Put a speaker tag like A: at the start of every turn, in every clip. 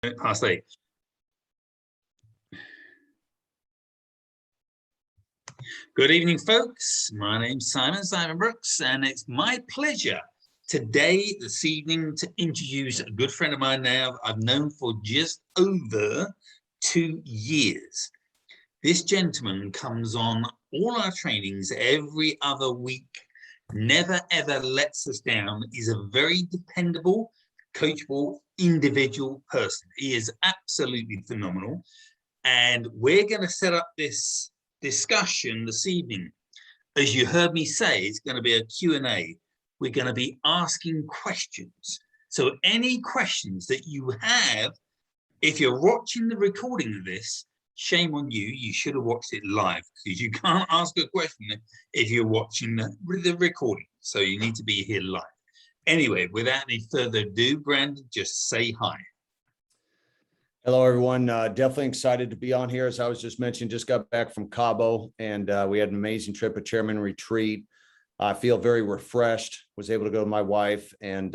A: Past 8. Good evening, folks. My name's Simon Brooks, and it's my pleasure today, this evening, to introduce a good friend of mine now I've known for just over 2 years. This gentleman comes on all our trainings every other week, never ever lets us down. He's a very dependable, coachable individual person. He is absolutely phenomenal. And we're going to set up this discussion this evening. As you heard me say, it's going to be a Q&A. We're going to be asking questions. So any questions that you have, if you're watching the recording of this, shame on you. You should have watched it live, because you can't ask a question if you're watching the recording. So you need to be here live. Anyway, without any further ado, Brandon, just say hi.
B: Hello, everyone. Definitely excited to be on here. As I was just mentioning, just got back from Cabo, and we had an amazing trip, a chairman retreat. I feel very refreshed, was able to go with my wife. And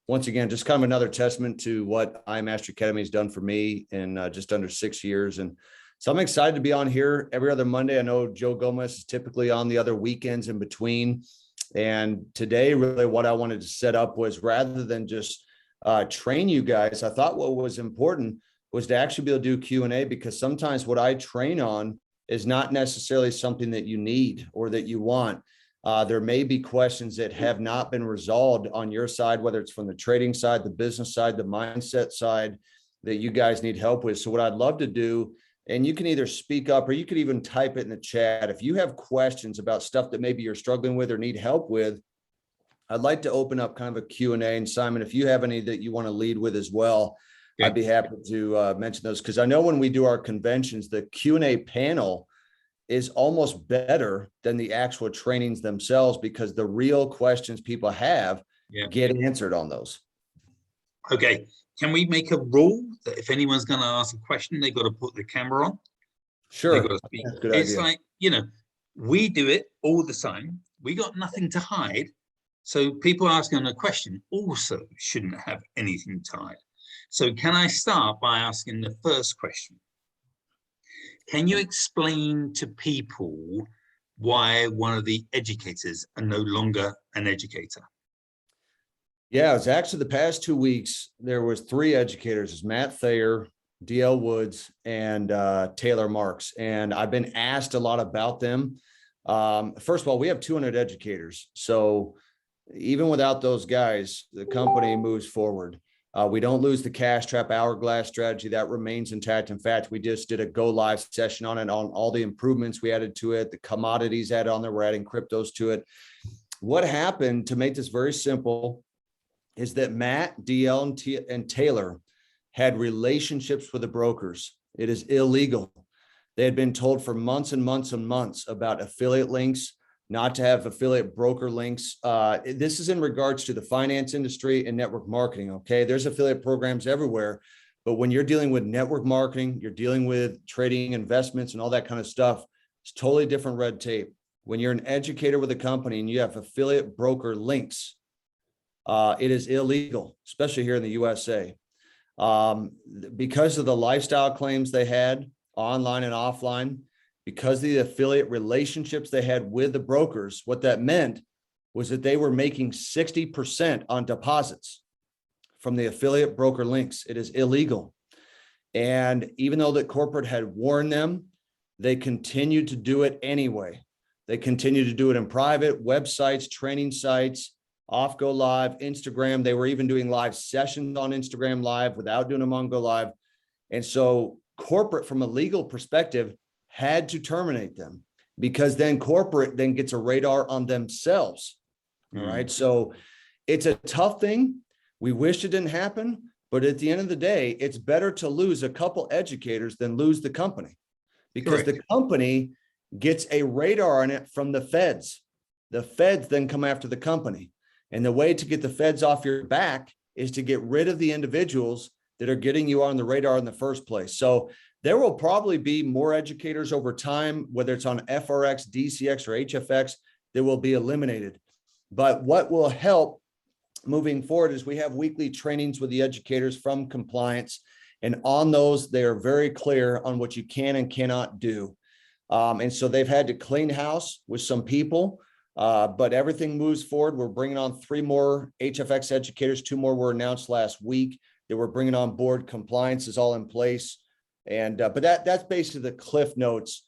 B: once again, just kind of another testament to what iMaster Academy has done for me in just under 6 years. And so I'm excited to be on here every other Monday. I know Joe Gomez is typically on the other weekends in between. And today, really what I wanted to set up was, rather than just train you guys, I thought what was important was to actually be able to do Q&A, because sometimes what I train on is not necessarily something that you need or that you want. There may be questions that have not been resolved on your side, whether it's from the trading side, the business side, the mindset side, that you guys need help with. So what I'd love to do, and you can either speak up or you could even type it in the chat. If you have questions about stuff that maybe you're struggling with or need help with, I'd like to open up kind of a Q&A. And Simon, if you have any that you want to lead with as well, yeah, I'd be happy to mention those, because I know when we do our conventions, the Q&A panel is almost better than the actual trainings themselves, because the real questions people have get answered on those.
A: Okay. Can we make a rule that if anyone's going to ask a question, they've got to put the camera on?
B: Sure. That's a good
A: it's
B: idea.
A: Like, we do it all the time. We got nothing to hide. So people asking a question also shouldn't have anything to hide. So can I start by asking the first question? Can you explain to people why one of the educators are no longer an educator?
B: Yeah, it's actually the past 2 weeks, there was 3 educators. It's Matt Thayer, DL Woods, and Taylor Marks. And I've been asked a lot about them. First of all, we have 200 educators. So even without those guys, the company moves forward. We don't lose the cash trap hourglass strategy. That remains intact. In fact, we just did a go live session on it, on all the improvements we added to it, the commodities added on there. We're adding cryptos to it. What happened, to make this very simple, is that Matt, DL, and Taylor had relationships with the brokers. It is illegal. They had been told for months and months and months about affiliate links, not to have affiliate broker links. This is in regards to the finance industry and network marketing, okay? There's affiliate programs everywhere, but when you're dealing with network marketing, you're dealing with trading, investments, and all that kind of stuff, it's totally different red tape. When you're an educator with a company and you have affiliate broker links, it is illegal, especially here in the USA. Because of the lifestyle claims they had online and offline, because of the affiliate relationships they had with the brokers, what that meant was that they were making 60% on deposits from the affiliate broker links. It is illegal. And even though the corporate had warned them, they continued to do it anyway. They continued to do it in private websites, training sites, off Go Live, Instagram. They were even doing live sessions on Instagram Live without doing them on Go Live. And so corporate, from a legal perspective, had to terminate them, because then corporate then gets a radar on themselves. All right. So it's a tough thing. We wish it didn't happen, but at the end of the day, it's better to lose a couple educators than lose the company, because the company gets a radar on it from the feds. The feds then come after the company. And the way to get the feds off your back is to get rid of the individuals that are getting you on the radar in the first place. So there will probably be more educators over time, whether it's on FRX, DCX, or HFX, that will be eliminated. But what will help moving forward is we have weekly trainings with the educators from compliance. And on those, they are very clear on what you can and cannot do. And so they've had to clean house with some people, but everything moves forward. We're bringing on 3 more HFX educators. 2 more were announced last week that we're bringing on board. Compliance is all in place. And, but that's basically the cliff notes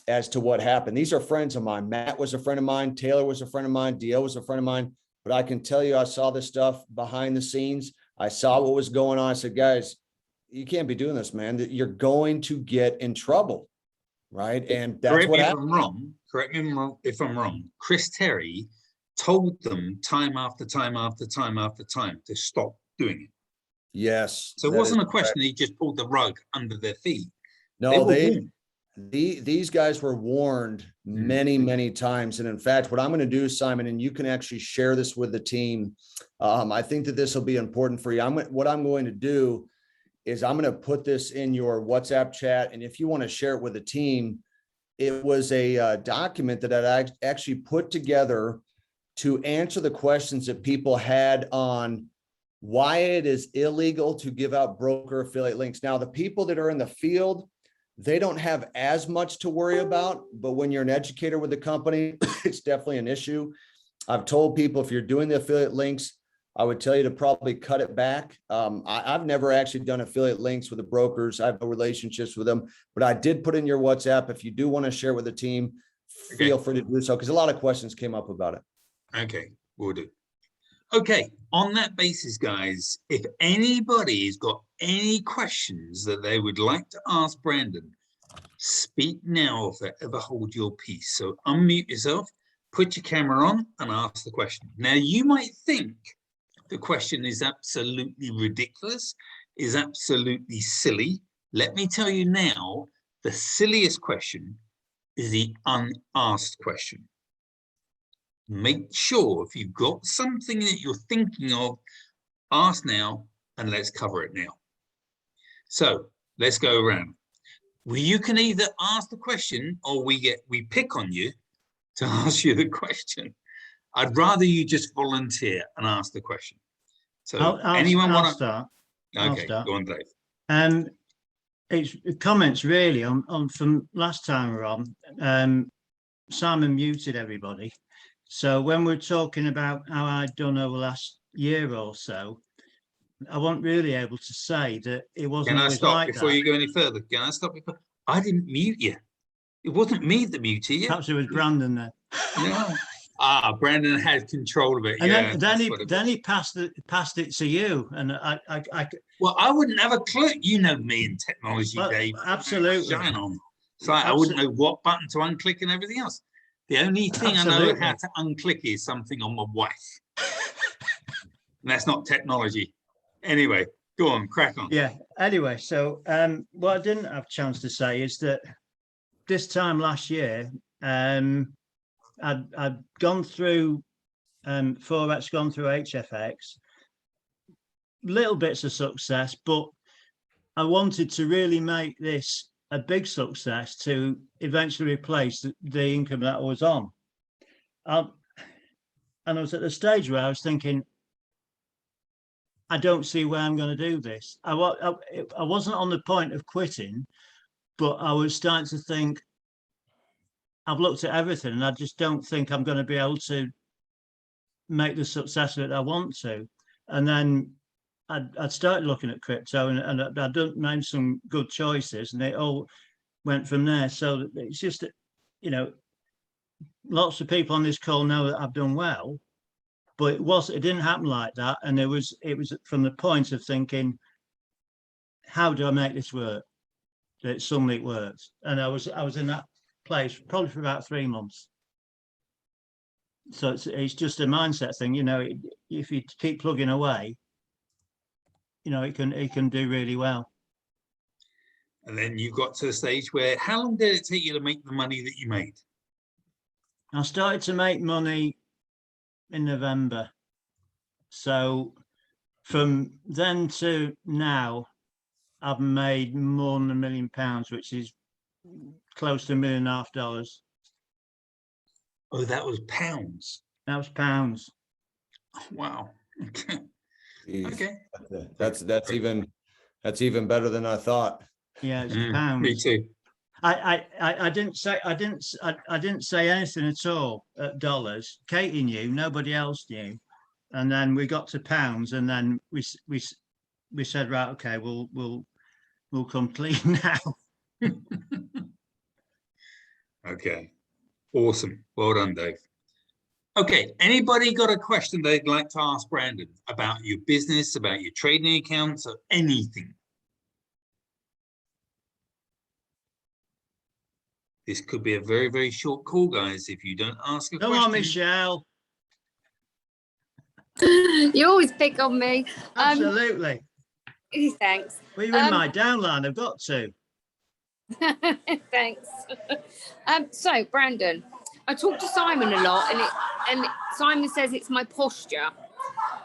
B: as to what happened. These are friends of mine. Matt was a friend of mine. Taylor was a friend of mine. DL was a friend of mine. But I can tell you, I saw this stuff behind the scenes. I saw what was going on. I said, guys, you can't be doing this, man. You're going to get in trouble. Right. And that's what happened.
A: Correct me if I'm wrong. Chris Terry told them time after time after time after time to stop doing it.
B: Yes.
A: So it wasn't a question he just pulled the rug under their feet.
B: No, these guys were warned many, many times. And in fact, what I'm going to do, Simon, and you can actually share this with the team. I think that this will be important for you. What I'm going to do is I'm going to put this in your WhatsApp chat. And if you want to share it with the team, it was a document that I actually put together to answer the questions that people had on why it is illegal to give out broker affiliate links. Now, the people that are in the field, they don't have as much to worry about, but when you're an educator with a company, it's definitely an issue. I've told people if you're doing the affiliate links, I would tell you to probably cut it back. I've never actually done affiliate links with the brokers. I have no relationships with them, but I did put in your WhatsApp. If you do want to share with the team, feel free to do so, because a lot of questions came up about it.
A: Okay, we'll do. Okay, on that basis, guys, if anybody's got any questions that they would like to ask Brandon, speak now or forever hold your peace. So unmute yourself, put your camera on and ask the question. Now, you might think the question is absolutely ridiculous, is absolutely silly. Let me tell you now, the silliest question is the unasked question. Make sure if you've got something that you're thinking of, ask now and let's cover it now. So let's go around. Well, you can either ask the question or we pick on you to ask you the question. I'd rather you just volunteer and ask the question. So anyone want to start? Okay, go on, Dave.
C: It's comments really on from last time we're on. Simon muted everybody. So when we're talking about how I'd done over the last year or so, I wasn't really able to say that it wasn't.
A: Can I stop before you go any further? Can I stop? I didn't mute you. It wasn't me that muted you.
C: Perhaps it was Brandon then.
A: No. Brandon had control of it.
C: And then he passed it to you, and
A: well, I wouldn't have a clue. You know me in technology, Dave.
C: Absolutely.
A: Shine on. So I wouldn't know what button to unclick and everything else. The only thing I know how to unclick is something on my wife. And that's not technology. Anyway, go on, crack on.
C: Yeah. Anyway, so what I didn't have a chance to say is that this time last year, I'd gone through Forex, gone through HFX, little bits of success, but I wanted to really make this a big success to eventually replace the income that I was on. And I was at the stage where I was thinking, I don't see where I'm going to do this. I wasn't on the point of quitting, but I was starting to think, I've looked at everything and I just don't think I'm going to be able to make the success that I want to. And then I'd started looking at crypto and I'd made some good choices and they all went from there. So it's just that, you know, lots of people on this call know that I've done well, but it didn't happen like that. And it was from the point of thinking, how do I make this work? That suddenly it works. And I was in that place probably for about 3 months. So it's just a mindset thing, you know. If you keep plugging away, you know, it can do really well.
A: And then you got to the stage where, how long did it take you to make the money that you made?
C: I started to make money in November. So from then to now, I've made more than £1 million, which is close to $1.5 million.
A: Oh, that was pounds.
C: That was pounds.
A: Wow. Okay.
B: Okay. That's even That's even better than I thought.
C: Yeah, it's
A: Me
C: pounds.
A: too.
C: I didn't say anything at all at dollars. Katie knew, nobody else knew, and then we got to pounds, and then we said, right, okay, we'll come clean now.
A: Okay. Awesome. Well done, Dave. Okay. Anybody got a question they'd like to ask Brandon about your business, about your trading accounts, or anything? This could be a very, very short call, guys, if you don't ask a
C: Come
A: question.
C: on, Michelle.
D: You always pick on me.
C: Absolutely.
D: Thanks.
C: Well, you're in my downline. I've got to.
D: Thanks. So, Brandon, I talk to Simon a lot, and Simon says it's my posture,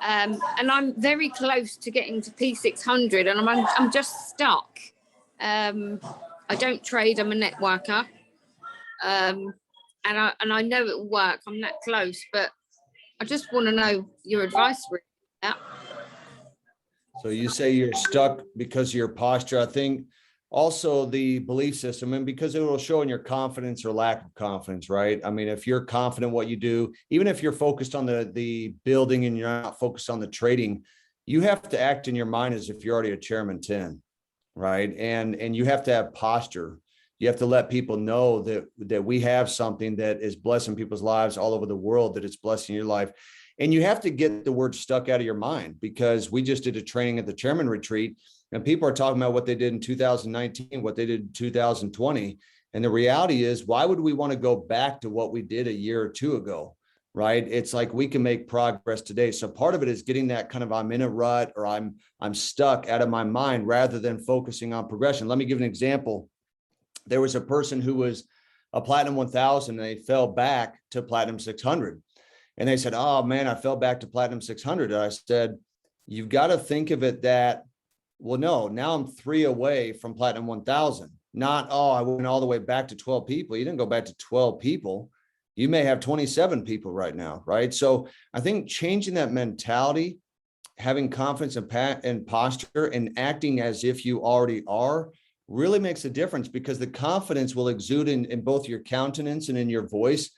D: and I'm very close to getting to P600, and I'm just stuck. I don't trade. I'm a networker, and I know it will work. I'm that close, but I just want to know your advice for that.
B: So you say you're stuck because of your posture. I think also the belief system, and because it will show in your confidence or lack of confidence, right? I mean, if you're confident what you do, even if you're focused on the building and you're not focused on the trading, you have to act in your mind as if you're already a chairman 10, right? And you have to have posture. You have to let people know that we have something that is blessing people's lives all over the world, that it's blessing your life. And you have to get the word stuck out of your mind, because we just did a training at the chairman retreat, and people are talking about what they did in 2019, what they did in 2020. And the reality is, why would we want to go back to what we did a year or two ago, right? It's like we can make progress today. So part of it is getting that kind of I'm in a rut or I'm stuck out of my mind, rather than focusing on progression. Let me give an example. There was a person who was a Platinum 1000 and they fell back to Platinum 600. And they said, oh man, I fell back to Platinum 600. And I said, you've got to think of it that, well, no, now I'm 3 away from Platinum 1000. Not, oh, I went all the way back to 12 people. You didn't go back to 12 people. You may have 27 people right now, right? So I think changing that mentality, having confidence and posture, and acting as if you already are, really makes a difference, because the confidence will exude in both your countenance and in your voice,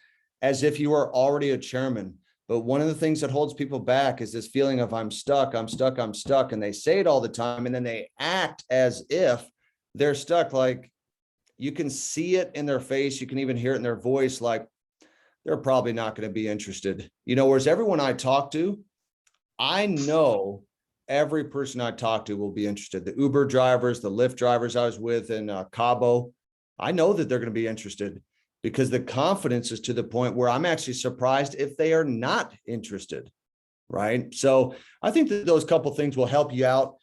B: as if you are already a chairman. But one of the things that holds people back is this feeling of I'm stuck, I'm stuck, I'm stuck. And they say it all the time, and then they act as if they're stuck. Like, you can see it in their face. You can even hear it in their voice. Like, they're probably not going to be interested, whereas everyone I talk to, I know every person I talk to will be interested. The Uber drivers, the Lyft drivers I was with in Cabo, I know that they're going to be interested, because the confidence is to the point where I'm actually surprised if they are not interested, right? So I think that those couple things will help you out.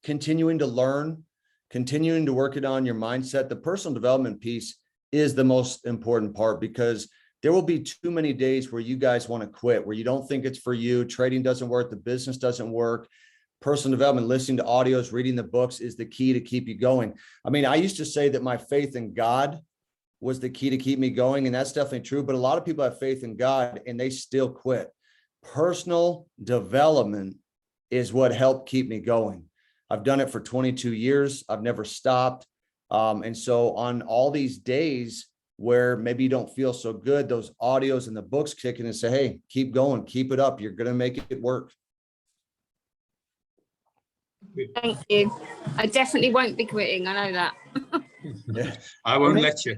B: Continuing to learn, continuing to work it on your mindset. The personal development piece is the most important part, because there will be too many days where you guys want to quit, where you don't think it's for you. Trading doesn't work. The business doesn't work. Personal development, listening to audios, reading the books is the key to keep you going. I mean, I used to say that my faith in God was the key to keep me going, and that's definitely true. But a lot of people have faith in God and they still quit. Personal development is what helped keep me going. I've done it for 22 years. I've never stopped. And so on all these days where maybe you don't feel so good, those audios and the books kick in and say, hey, keep going, keep it up. You're going to make it work.
D: Thank you. I definitely won't be quitting. I know that.
B: Yeah.
A: I won't let you.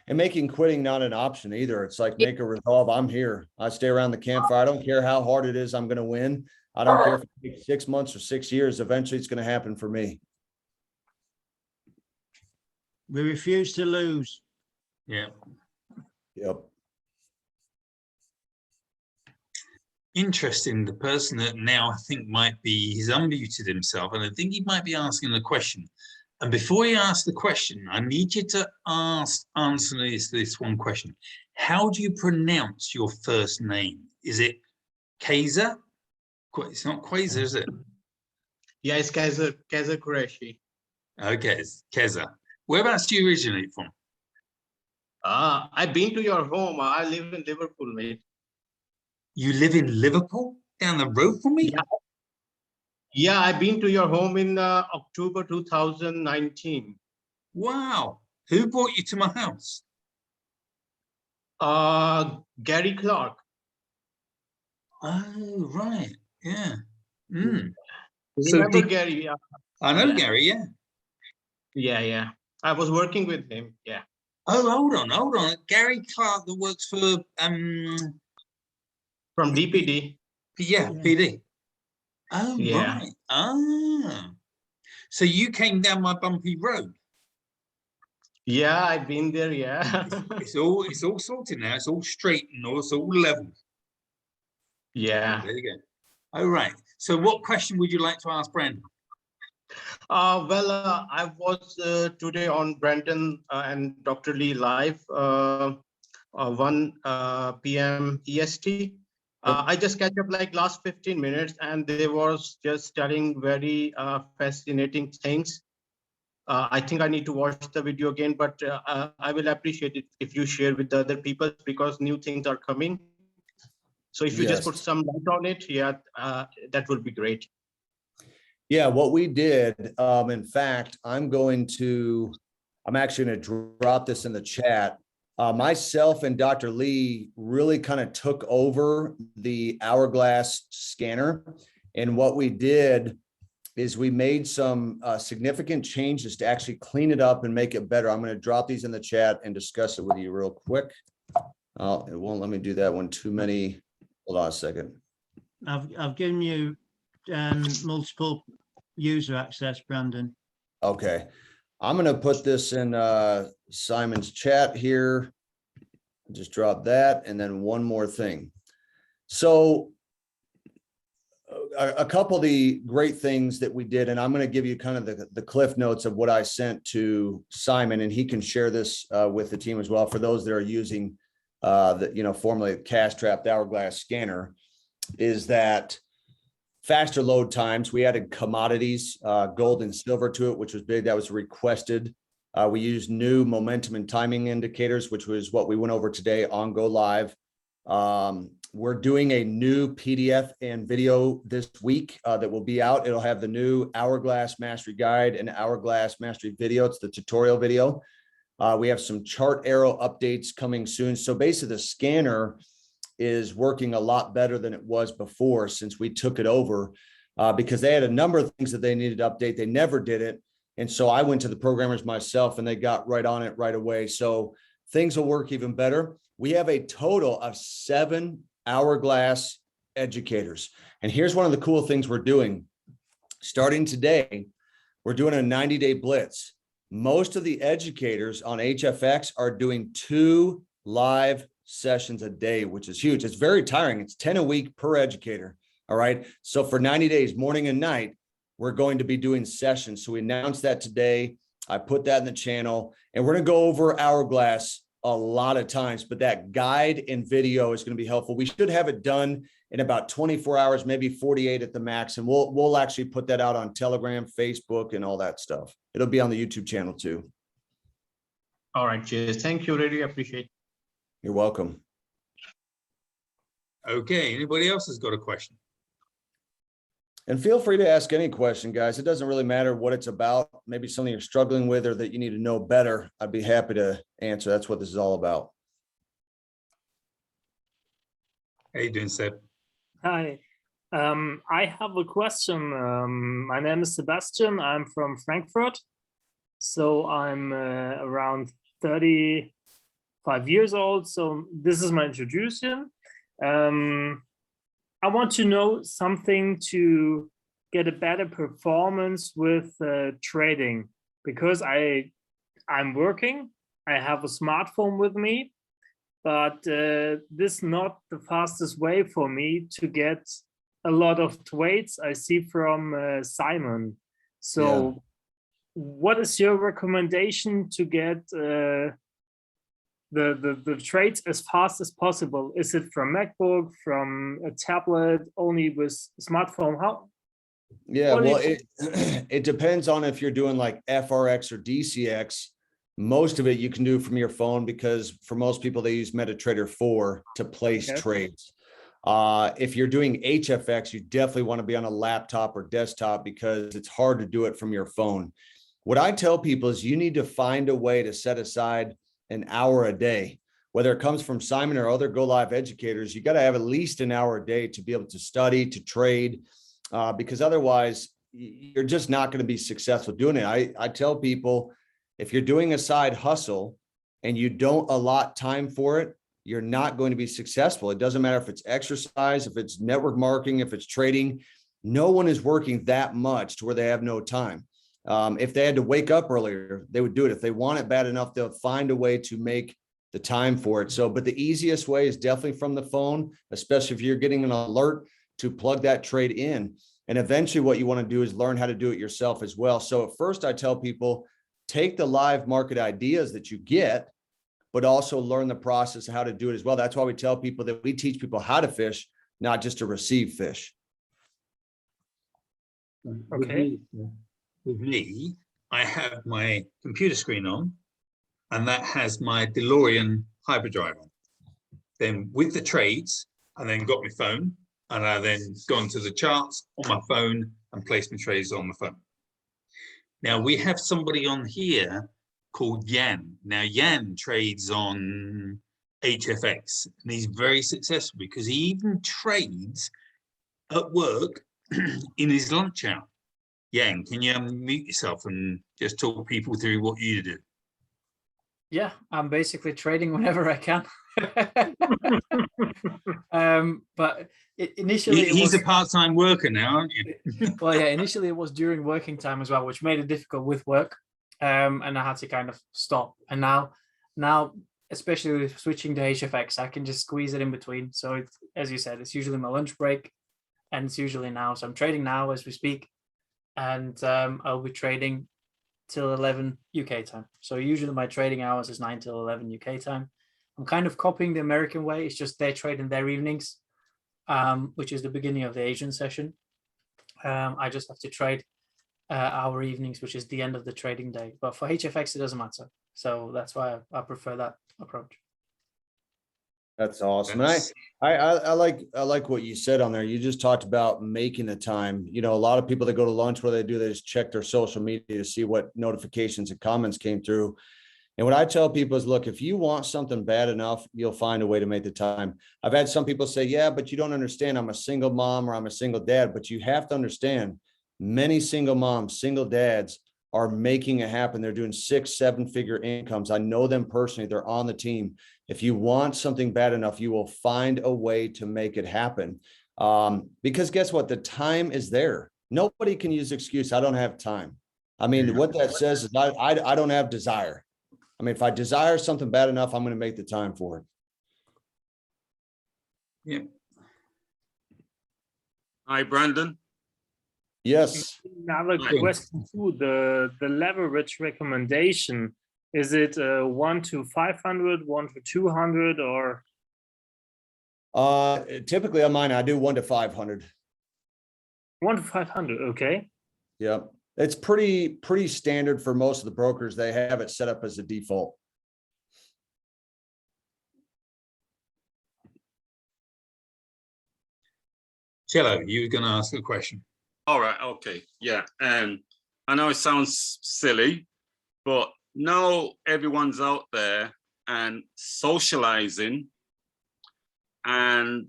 B: And making quitting not an option either. It's like, make a resolve. I'm here. I stay around the campfire. I don't care how hard it is. I'm going to win. I don't care if it takes 6 months or 6 years. Eventually it's going to happen for me.
C: We refuse to lose.
A: Yeah.
B: Yep.
A: Interesting. The person that now I think might be, he's unmuted himself, and I think he might be asking a question. And before you ask the question, I need you to answer this one question. How do you pronounce your first name? Is it Kaiser? It's not Quasar, is it?
E: Yeah, it's Kaiser Qureshi.
A: Okay, it's Keza. Whereabouts do you originate from?
E: I've been to your home. I live in Liverpool, mate.
A: You live in Liverpool, down the road from me?
E: Yeah. Yeah, I've been to your home in October 2019.
A: Wow. Who brought you to my house?
E: Gary Clark.
A: Oh, right. Yeah. Mm. So
E: Remember Gary? Yeah,
A: I know
E: Yeah.
A: Gary, yeah.
E: yeah. I was working with him. Yeah.
A: Oh, hold on. Gary Clark that works for
E: From DPD.
A: yeah,
C: Yeah.
A: PD. Oh,
E: Yeah.
A: right. Ah. So you came down my bumpy road.
E: Yeah, I've been there. Yeah.
A: It's all sorted now. It's all straight and it's all level.
E: Yeah.
A: There you go. All right. So what question would you like to ask Brandon?
E: I was today on Brandon and Dr. Lee live 1 p.m. EST. I just catch up like last 15 minutes and they was just telling very fascinating things. I think I need to watch the video again, but I will appreciate it if you share with the other people because new things are coming. So if you just put
B: Yes.
E: some light on it, yeah, that would be great.
B: Yeah, what we did, in fact, I'm actually going to drop this in the chat. Myself and Dr. Lee really kind of took over the Hourglass scanner. And what we did is we made some significant changes to actually clean it up and make it better. I'm going to drop these in the chat and discuss it with you real quick. It won't let me do that one too many. Hold on a second.
C: I've given you multiple user access, Brandon.
B: Okay. I'm going to put this in Simon's chat here. Just drop that. And then one more thing. So a couple of the great things that we did, and I'm going to give you kind of the cliff notes of what I sent to Simon, and he can share this with the team as well for those that are using formerly cash trapped Hourglass scanner, is that faster load times. We added commodities, gold and silver to it, which was big. That was requested. We used new momentum and timing indicators, which was what we went over today on Go Live. We're doing a new PDF and video this week that will be out. It'll have the new Hourglass Mastery Guide and Hourglass Mastery video. It's the tutorial video. We have some chart arrow updates coming soon. So basically the scanner is working a lot better than it was before since we took it over because they had a number of things that they needed to update. They never did it. And so I went to the programmers myself and they got right on it right away. So things will work even better. We have a total of 7 Hourglass educators. And here's one of the cool things we're doing. Starting today, we're doing a 90-day blitz. Most of the educators on HFX are doing 2 live sessions a day, which is huge. It's very tiring. It's 10 a week per educator. All right. So for 90 days, morning and night, we're going to be doing sessions. So we announced that today. I put that in the channel and we're going to go over Hourglass a lot of times, but that guide and video is going to be helpful. We should have it done in about 24 hours, maybe 48 at the max. And we'll actually put that out on Telegram, Facebook, and all that stuff. It'll be on the YouTube channel too.
E: All right, cheers. Thank you. Really appreciate it.
B: You're welcome.
A: Okay. Anybody else has got a question?
B: And feel free to ask any question, guys. It doesn't really matter what it's about. Maybe something you're struggling with or that you need to know better. I'd be happy to answer. That's what this is all about.
A: How you doing, Seb?
F: Hi, I have a question. My name is Sebastian. I'm from Frankfurt. So I'm around 35 years old. So this is my introduction. I want to know something to get a better performance with trading because I'm working. I have a smartphone with me, but this is not the fastest way for me to get a lot of trades I see from Simon. So what is your recommendation to get the trades as fast as possible? Is it from MacBook, from a tablet, only with smartphone? How?
B: Yeah, well, it depends on if you're doing like FRX or DCX. Most of it you can do from your phone because for most people, they use MetaTrader 4 to place trades. If you're doing HFX, you definitely want to be on a laptop or desktop because it's hard to do it from your phone. What I tell people is you need to find a way to set aside an hour a day, whether it comes from Simon or other Go Live educators. You got to have at least an hour a day to be able to study, to trade, because otherwise you're just not going to be successful doing it. I tell people, if you're doing a side hustle and you don't allot time for it, you're not going to be successful. It doesn't matter if it's exercise, if it's network marketing, if it's trading. No one is working that much to where they have no time. If they had to wake up earlier, they would do it. If they want it bad enough, they'll find a way to make the time for it. So, but the easiest way is definitely from the phone, especially if you're getting an alert, to plug that trade in. And eventually what you want to do is learn how to do it yourself as well. So at first I tell people, take the live market ideas that you get, but also learn the process of how to do it as well. That's why we tell people that we teach people how to fish, not just to receive fish.
F: Okay.
A: With me, I have my computer screen on, and that has my DeLorean hyperdrive on. Then with the trades, I then got my phone, and I then gone to the charts on my phone and placed my trades on the phone. Now we have somebody on here called Jan. Now Jan trades on HFX, and he's very successful because he even trades at work in his lunch hour. Jan, can you unmute yourself and just talk people through what you do?
G: Yeah, I'm basically trading whenever I can. But initially
A: He's a part-time worker now, aren't you?
G: well, yeah, initially it was during working time as well, which made it difficult with work. And I had to kind of stop. And now, especially with switching to HFX, I can just squeeze it in between. So it's, as you said, it's usually my lunch break, and it's usually now. So I'm trading now as we speak, and I'll be trading till 11 UK time. So usually my trading hours is 9 till 11 UK time. I'm kind of copying the American way. It's just they trade in their evenings, which is the beginning of the Asian session. I just have to trade our evenings, which is the end of the trading day. But for HFX, it doesn't matter. So that's why I prefer that approach.
B: That's awesome. And I like what you said on there. You just talked about making the time. You know, a lot of people that go to lunch, what they do, they just check their social media to see what notifications and comments came through. And what I tell people is, look, if you want something bad enough, you'll find a way to make the time. I've had some people say, yeah, but you don't understand. I'm a single mom or I'm a single dad. But you have to understand, many single moms, single dads are making it happen. They're doing 6-7 figure incomes. I know them personally. They're on the team. If you want something bad enough, you will find a way to make it happen. Because guess what? The time is there. Nobody can use the excuse, I don't have time. I mean, what that says is I don't have desire. I mean, if I desire something bad enough, I'm going to make the time for it.
A: Yeah.
H: Hi, Brandon.
B: Yes.
F: Another question too, the leverage recommendation, is it 1 to 500, 1 to 200, or?
B: Typically on mine, I do 1 to 500.
F: 1 to 500, okay.
B: Yep. It's pretty standard for most of the brokers. They have it set up as a default.
A: Cello, you were going to ask a question.
H: All right. Okay. Yeah. I know it sounds silly, but now everyone's out there and socializing, and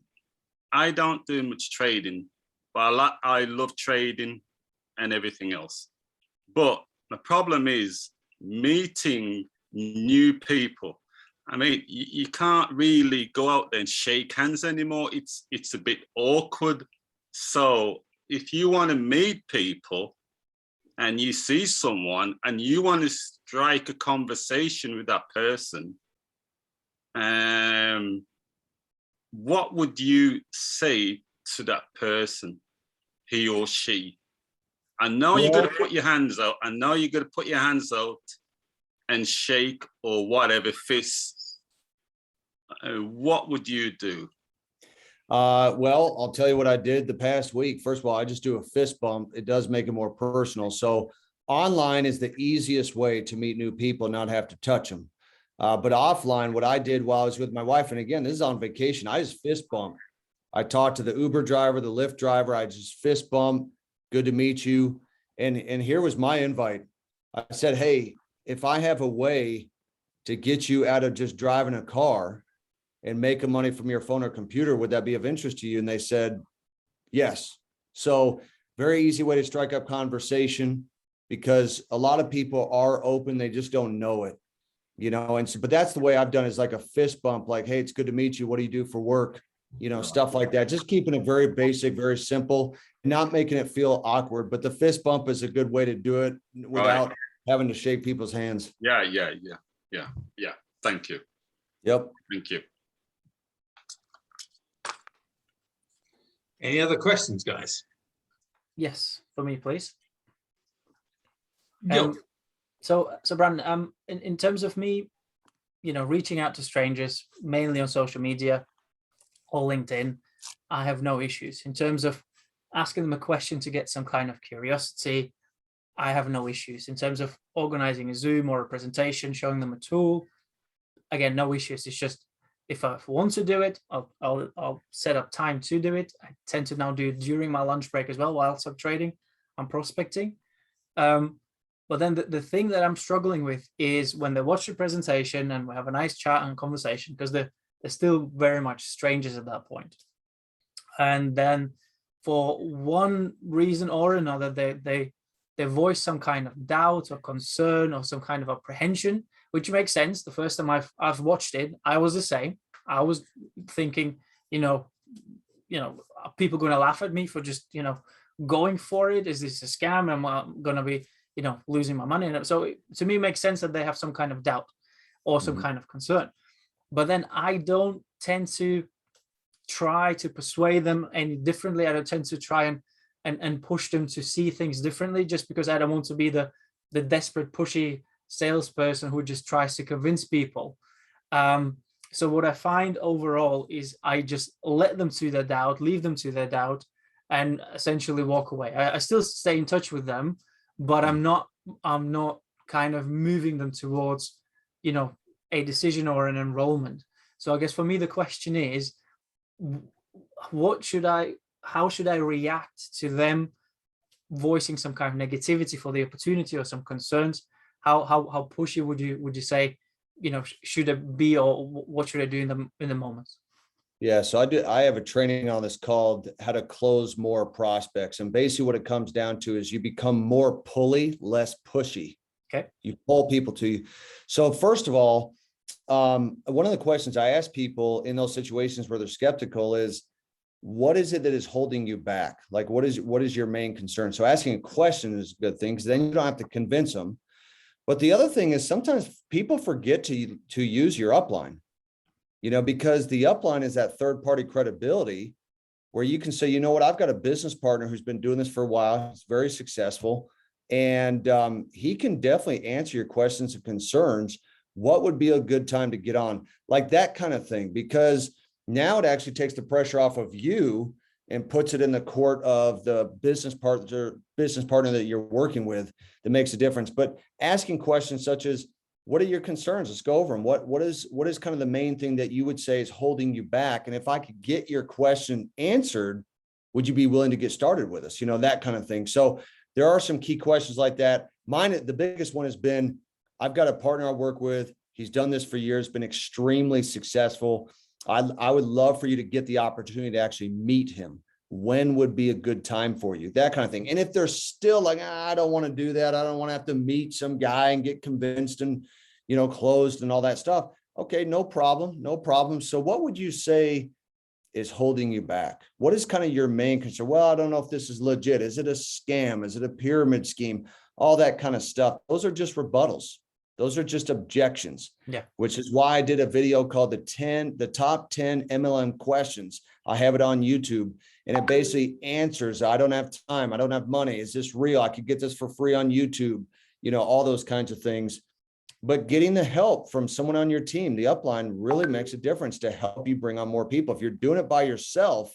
H: I don't do much trading, but I love trading and everything else. But the problem is meeting new people. I mean, you can't really go out there and shake hands anymore. It's a bit awkward. So if you want to meet people and you see someone and you want to strike a conversation with that person, what would you say to that person, he or she? I know you're going to put your hands out. I know you're going to put your hands out and shake or whatever, fists. What would you do?
B: Well, I'll tell you what I did the past week. First of all, I just do a fist bump. It does make it more personal. So online is the easiest way to meet new people, not have to touch them. But offline, what I did while I was with my wife, and again, this is on vacation, I just fist bumped. I talked to the Uber driver, the Lyft driver. I just fist bump. Good to meet you. And here was my invite. I said, hey, if I have a way to get you out of just driving a car and making money from your phone or computer, would that be of interest to you? And they said, yes. So very easy way to strike up conversation, because a lot of people are open. They just don't know it, you know? And so, but that's the way I've done, is like a fist bump, like, hey, it's good to meet you. What do you do for work? You know, stuff like that. Just keeping it very basic, very simple, not making it feel awkward. But the fist bump is a good way to do it without having to shake people's hands.
H: Yeah. Thank you.
B: Yep.
H: Thank you.
A: Any other questions, guys?
G: Yes, for me, please.
A: Go.
G: So Brandon, in terms of me, you know, reaching out to strangers, mainly on social media or LinkedIn, I have no issues. In terms of asking them a question to get some kind of curiosity, I have no issues. In terms of organizing a Zoom or a presentation, showing them a tool, again, no issues. It's just, if I want to do it, I'll set up time to do it. I tend to now do it during my lunch break as well, whilst I'm trading, I'm prospecting. But then the thing that I'm struggling with is when they watch the presentation and we have a nice chat and conversation, because they're still very much strangers at that point. And then for one reason or another, they voice some kind of doubt or concern or some kind of apprehension, which makes sense. The first time I've watched it, I was the same. I was thinking, you know, are people going to laugh at me for just, you know, going for it? Is this a scam? Am I going to be, you know, losing my money? And so to me, it makes sense that they have some kind of doubt or some kind of concern. But then I don't tend to try to persuade them any differently. I don't tend to try and push them to see things differently, just because I don't want to be the desperate, pushy salesperson who just tries to convince people. So what I find overall is I just let them to their doubt, leave them to their doubt, and essentially walk away. I still stay in touch with them, but I'm not kind of moving them towards, you know, a decision or an enrollment. So I guess for me, the question is, how should I react to them voicing some kind of negativity for the opportunity or some concerns? How pushy would you say, you know, should it be, or what should I do in the moments?
B: Yeah, so I have a training on this called How to Close More Prospects. And basically what it comes down to is you become more pulley, less pushy.
G: Okay.
B: You pull people to you. So first of all, one of the questions I ask people in those situations where they're skeptical is, what is it that is holding you back? Like, what is your main concern? So asking a question is a good thing, because then you don't have to convince them. But the other thing is, sometimes people forget to use your upline, you know, because the upline is that third-party credibility where you can say, you know what, I've got a business partner who's been doing this for a while. He's very successful. And he can definitely answer your questions and concerns. What would be a good time to get on? Like that kind of thing, because now it actually takes the pressure off of you and puts it in the court of the business partner that you're working with. That makes a difference. But asking questions such as, what are your concerns? Let's go over them. What is kind of the main thing that you would say is holding you back? And if I could get your question answered, would you be willing to get started with us? You know, that kind of thing. So there are some key questions like that. Mine, the biggest one has been, I've got a partner I work with. He's done this for years, been extremely successful. I would love for you to get the opportunity to actually meet him. When would be a good time for you? That kind of thing. And if they're still like, I don't want to do that, I don't want to have to meet some guy and get convinced and, you know, closed and all that stuff. Okay, no problem. No problem. So what would you say is holding you back? What is kind of your main concern? Well, I don't know if this is legit. Is it a scam? Is it a pyramid scheme? All that kind of stuff. Those are just rebuttals. Those are just objections.
G: Yeah.
B: Which is why I did a video called the top 10 MLM questions. I have it on YouTube, and it basically answers, I don't have time. I don't have money. Is this real? I could get this for free on YouTube, you know, all those kinds of things. But getting the help from someone on your team, the upline, really makes a difference to help you bring on more people. If you're doing it by yourself,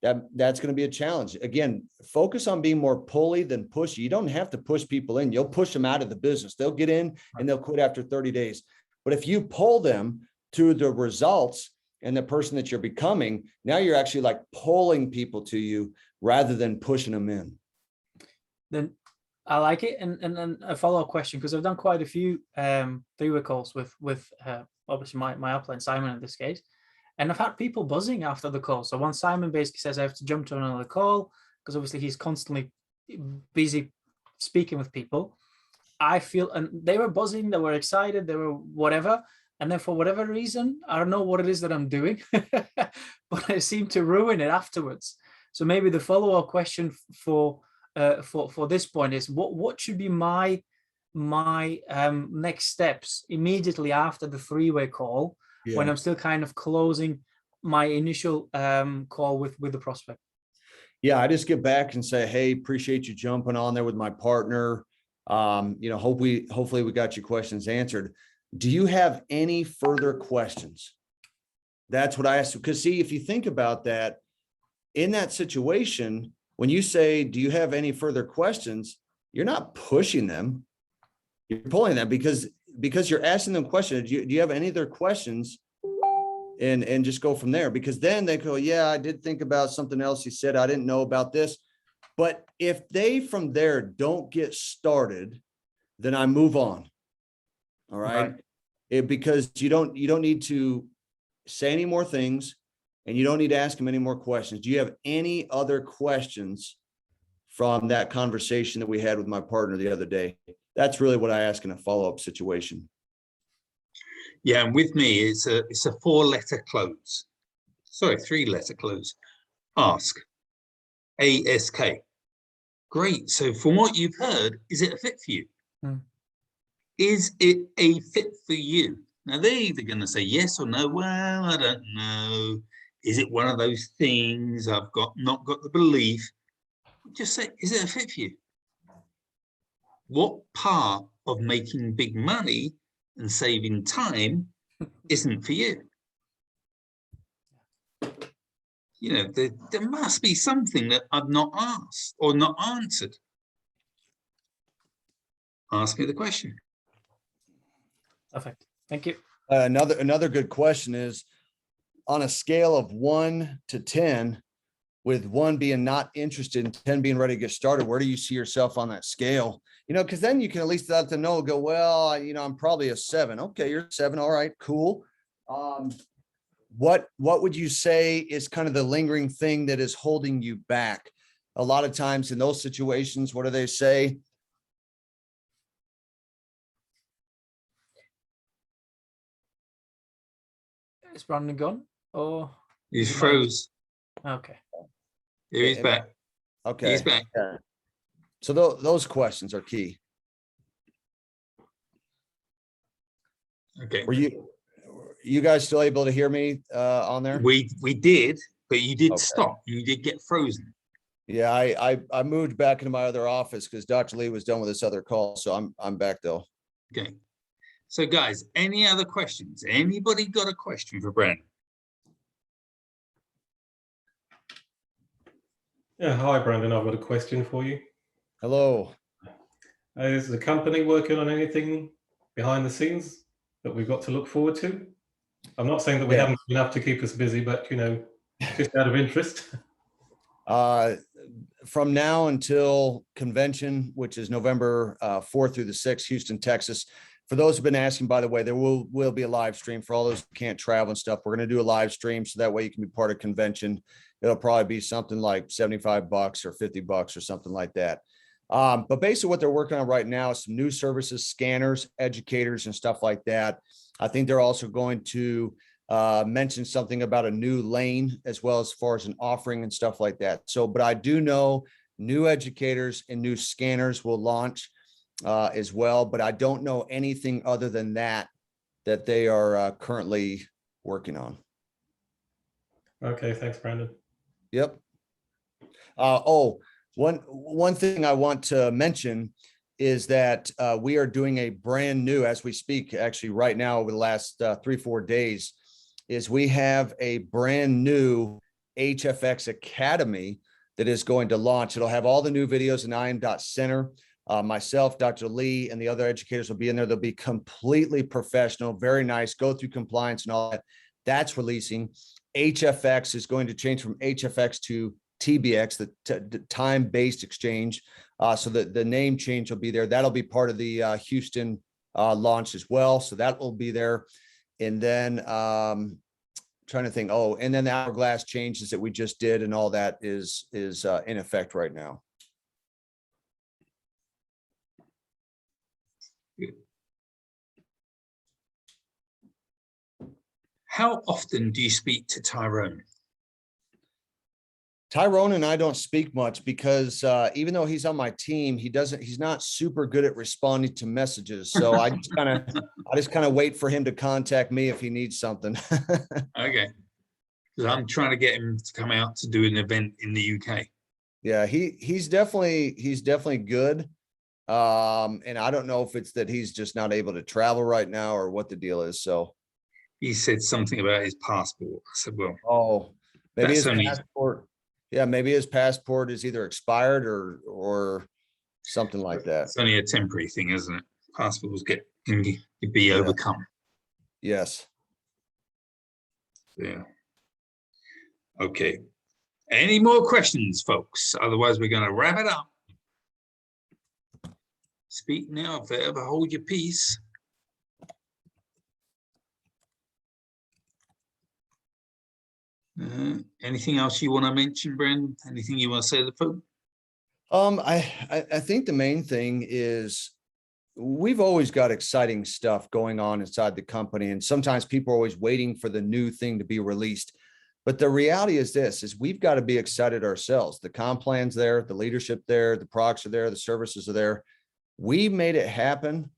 B: that's going to be a challenge. Again, focus on being more pulley than pushy. You don't have to push people in. You'll push them out of the business. They'll get in and they'll quit after 30 days. But if you pull them to the results and the person that you're becoming, now you're actually like pulling people to you rather than pushing them in.
G: Then I like it. And then a follow-up question, because I've done quite a few three-way calls with obviously my upline Simon in this case. And I've had people buzzing after the call. So once Simon basically says I have to jump to another call, because obviously he's constantly busy speaking with people, I feel, and they were buzzing, they were excited, they were whatever. And then for whatever reason, I don't know what it is that I'm doing, but I seem to ruin it afterwards. So maybe the follow-up question for this point is what should be my next steps immediately after the three-way call, when I'm still kind of closing my initial call with the prospect?
B: Yeah, I just get back and say, hey, appreciate you jumping on there with my partner. Hopefully we got your questions answered. Do you have any further questions? That's what I asked. Because see, if you think about that, in that situation, when you say, do you have any further questions? You're not pushing them. You're pulling them because you're asking them questions. Do you have any other questions? And just go from there, because then they go, yeah, I did think about something else he said. I didn't know about this. But if they from there don't get started, then I move on. All right. Because you don't need to say any more things, and you don't need to ask them any more questions. Do you have any other questions from that conversation that we had with my partner the other day? That's really what I ask in a follow-up situation.
A: Yeah, and with me, it's a 4-letter close. Sorry, 3-letter close. Ask. ASK. Great. So from what you've heard, is it a fit for you? Is it a fit for you? Now, they're either going to say yes or no. Well, I don't know. Is it one of those things? I've not got the belief. Just say, is it a fit for you? What part of making big money and saving time isn't for you? You know, there must be something that I've not asked or not answered. Ask me the question.
G: Perfect. Thank you.
B: Another good question is, on a scale of 1 to 10, with 1 being not interested and 10 being ready to get started, where do you see yourself on that scale? You know, because then you can at least let them know, go, well, I'm probably a 7. Okay, you're a 7. All right, cool. What would you say is kind of the lingering thing that is holding you back? A lot of times in those situations, what do they say?
G: Is Brandon gone? Or
A: He's froze.
G: okay.
A: Here he's back.
B: Okay.
A: He's back.
B: Yeah. So those questions are key.
A: Okay.
B: Were you guys still able to hear me on there?
A: We did, but you did
B: Okay.
A: stop. You did get frozen.
B: Yeah, I moved back into my other office because Dr. Lee was done with this other call. So I'm back though.
A: Okay. So guys, any other questions? Anybody got a question for Brandon?
I: Yeah, hi Brandon, I've got a question for you.
B: Hello.
I: Is the company working on anything behind the scenes that we've got to look forward to? I'm not saying that we haven't enough to keep us busy, but just out of interest.
B: From now until convention, which is November 4th through the 6th, Houston, Texas. For those who've been asking, by the way, there will be a live stream for all those who can't travel and stuff. We're going to do a live stream so that way you can be part of convention. It'll probably be something like $75 or $50 or something like that. But basically what they're working on right now is some new services, scanners, educators, and stuff like that. I think they're also going to mention something about a new lane as well as far as an offering and stuff like that. So, but I do know new educators and new scanners will launch as well, but I don't know anything other than that they are currently working on.
I: Okay, thanks, Brandon.
B: Yep. One thing I want to mention is that we are doing a brand new, as we speak, actually right now over the last 3-4 days, is we have a brand new HFX Academy that is going to launch. It'll have all the new videos in IM.Center. Myself, Dr. Lee, and the other educators will be in there. They'll be completely professional, very nice, go through compliance and all that. That's releasing. HFX is going to change from HFX to TBX, the time-based exchange. So the name change will be there. That'll be part of the Houston launch as well. So that will be there. And then trying to think, oh, and then the hourglass changes that we just did and all that is in effect right now.
A: How often do you speak to Tyrone?
B: Tyrone and I don't speak much because even though he's on my team, he's not super good at responding to messages. So I just kind of wait for him to contact me if he needs something.
A: Okay. Because I'm trying to get him to come out to do an event in the UK.
B: Yeah, he's definitely good. And I don't know if it's that he's just not able to travel right now or what the deal is. So
A: He said something about his passport. I said, well,
B: oh, maybe
A: That's
B: his
A: only-
B: passport. Yeah, maybe his passport is either expired or something like that.
A: it's only a temporary thing, isn't it? Passports can be
B: Yeah.
A: overcome.
B: Yes.
A: Yeah. Okay. Any more questions, folks? Otherwise, we're going to wrap it up. Speak now, forever hold your peace. Anything else you want to mention, Bren? Anything you want to say to the folks?
B: I think the main thing is we've always got exciting stuff going on inside the company, and sometimes people are always waiting for the new thing to be released. But the reality is this, is we've got to be excited ourselves. The comp plan's there, the leadership there, the products are there, the services are there. We made it happen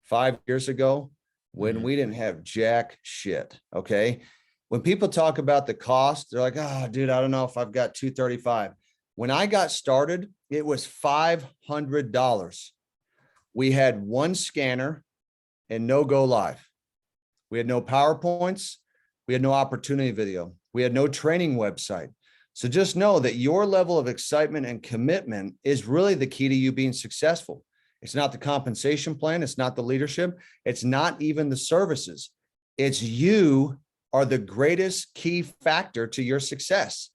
B: 5 years ago when we didn't have jack shit. Okay. When people talk about the cost, they're like, oh, dude, I don't know if I've got $235. When I got started, it was $500. We had one scanner and no go live. We had no PowerPoints. We had no opportunity video. We had no training website. So just know that your level of excitement and commitment is really the key to you being successful. It's not the compensation plan. It's not the leadership. It's not even the services. It's you are the greatest key factor to your success.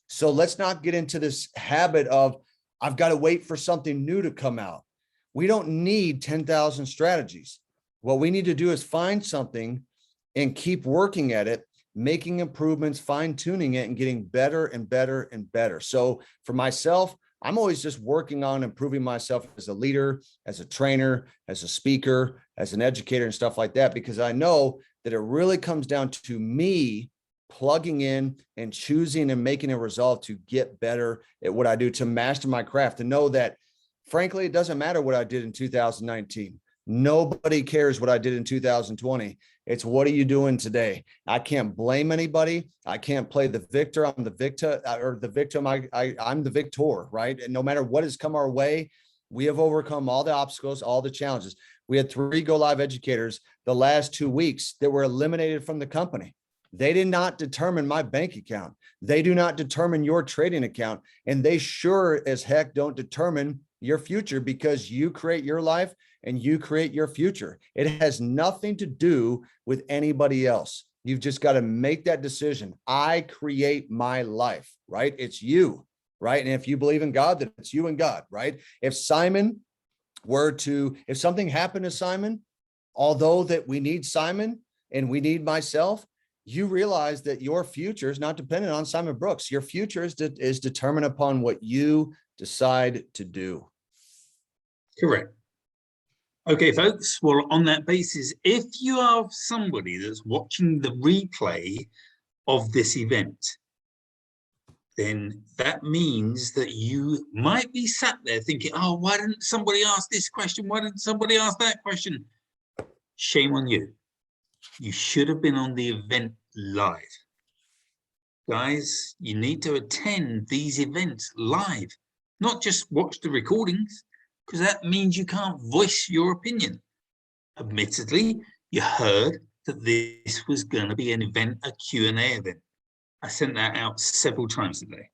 B: So let's not get into this habit of, I've got to wait for something new to come out. We don't need 10,000 strategies. What we need to do is find something and keep working at it, making improvements, fine tuning it and getting better and better and better. So for myself, I'm always just working on improving myself as a leader, as a trainer, as a speaker, as an educator and stuff like that, because I know that it really comes down to me plugging in and choosing and making a resolve to get better at what I do, to master my craft, to know that, frankly, it doesn't matter what I did in 2019. Nobody cares what I did in 2020. It's what are you doing today? I can't blame anybody. I can't play the victor. I'm the victor or the victim. I'm the victor, right? And no matter what has come our way, we have overcome all the obstacles, all the challenges. We had 3 go live educators the last 2 weeks that were eliminated from the company. They did not determine my bank account. They do not determine your trading account. And they sure as heck don't determine your future, because you create your life and you create your future. It has nothing to do with anybody else. You've just got to make that decision. I create my life, right? It's you, right? And if you believe in God, then it's you and God, right? If something happened to Simon, although that we need Simon and we need myself, you realize that your future is not dependent on Simon Brooks. Your future is determined upon what you decide to do.
A: Correct. Okay, folks. Well, on that basis, if you are somebody that's watching the replay of this event, then that means that you might be sat there thinking, oh, why didn't somebody ask this question? Why didn't somebody ask that question? Shame on you. You should have been on the event live. Guys, you need to attend these events live, not just watch the recordings, because that means you can't voice your opinion. Admittedly, you heard that this was going to be an event, a Q&A event. I sent that out several times today,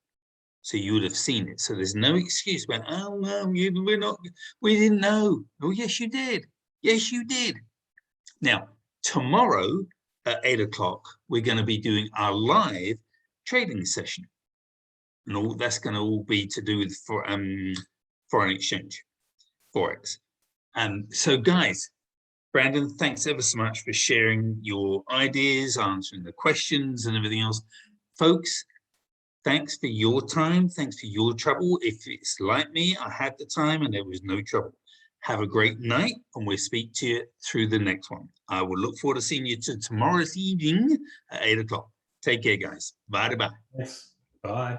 A: so you would have seen it. So there's no excuse about, oh, no, we didn't know. Oh, yes, you did. Yes, you did. Now, tomorrow, at 8 o'clock, we're going to be doing our live trading session. And all that's going to all be to do with foreign exchange, Forex. And so guys, Brandon, thanks ever so much for sharing your ideas, answering the questions and everything else. Folks, thanks for your time. Thanks for your trouble. If it's like me, I had the time and there was no trouble. Have a great night, and we'll speak to you through the next one. I will look forward to seeing you tomorrow's evening at 8 o'clock. Take care, guys. Bye-bye.
I: Yes. Bye.